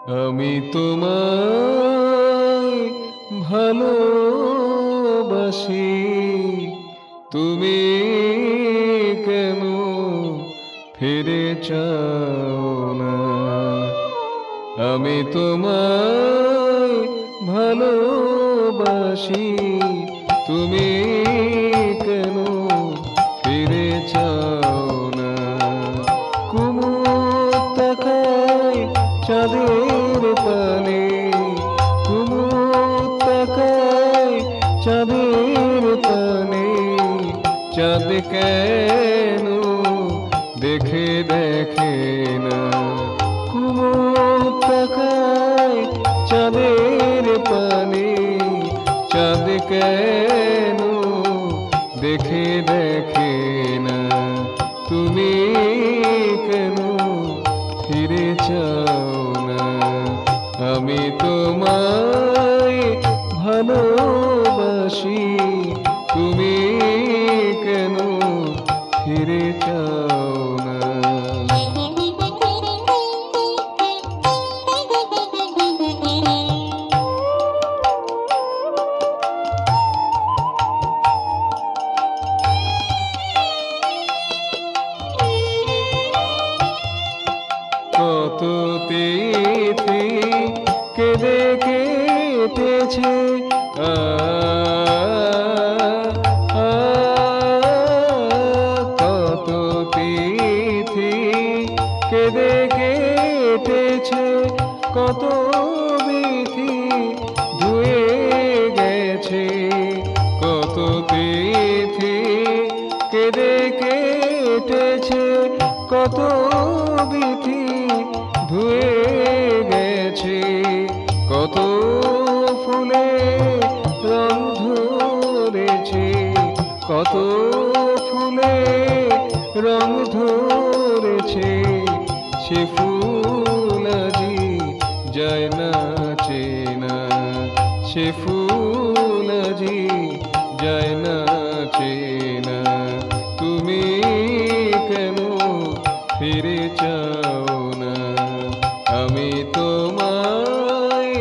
আমি তোমায় ভালোবাসি, তুমি কেন ফিরে চাও না? আমি তোমায় ভালোবাসি, তুমি কেন ফিরে চাও না? কুমুদ তাকায় চাঁদের পানে, কুমুদ তাকায় চাঁদের পানে, চাঁদ কেন দেখে দেখে না? কুমুদ তাকায় চাঁদের পানে, চাঁদ কেন দেখে দেখে না? তুমি কেন ফিরে চাও না? আমি তোমায় ভালোবাসি, তুমি কেন ফিরে চাও না? কত তিথি কেঁদে কেটেছে, কত তিথি কেঁদে কেটেছে, কত বিধি ধুয়ে গেছে, কত তিথি কেঁদে কেটেছে, কত বিধি ধুয়ে গেছে, কত ফুলে রং ধরেছে, কত ফুলে রং ধরেছে, সে ফুল আজি যায় না চেনা, সে ফুল আজি যায় না চেনা। তুমি কেন ফিরে চাও না? আমি তোমায়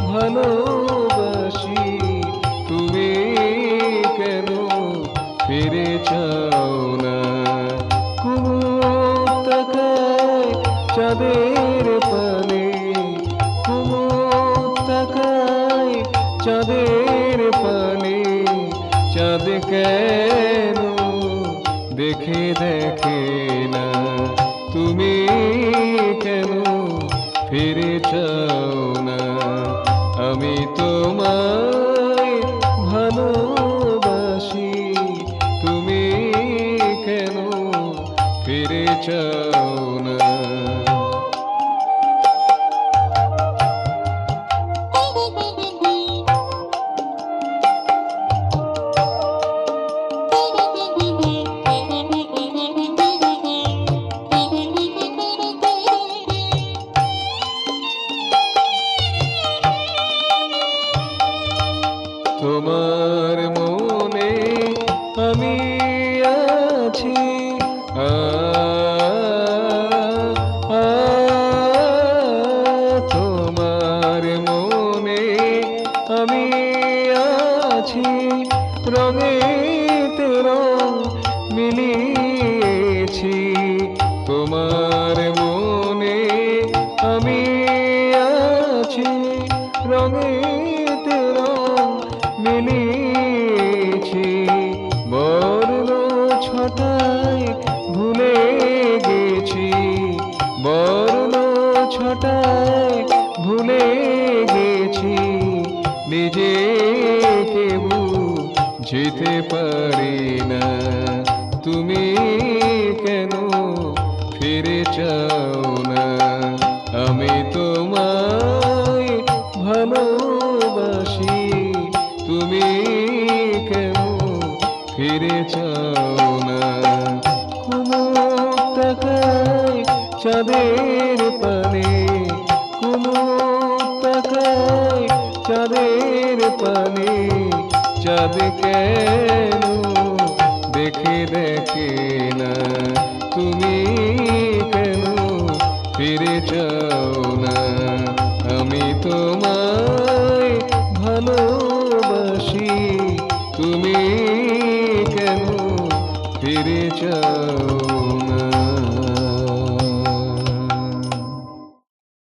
ভালোবাসি, তুমি কেন ফিরে চাও না? কুমুদ তাকায় চাঁদের পানে, কুমুদ তাকায় চাঁদের পানে, চাঁদ কেন দেখে দেখে না? তুমি কেন ফিরে চাও না? আমি তোমায় ভালোবাসি, তুমি কেন ফিরে চাও না? তোমার মনে আমি আছি, তোমার মনে আমি আছি, রঙেতে রং মিলিয়েছি, তোমার মনে আমি আছি, রঙেতে রং মিলিয়েছি, বর্ণ ছটায় ভুলে গেছি, বর্ণ ছটায় ভুলে গেছি, নিজেকে বুঝতে পারি না। তুমি কেন ফিরে চাও না? আমি তোমায় ভালোবাসি, তুমি কেন ফিরে চাও না? কুমুদ তাকায় চাঁদের পানে, কুমুদ তাকায় চাঁদের পানে, চাঁদ কেন দেখে দেখে না? তুমি কেন ফিরে যাও না? তোমার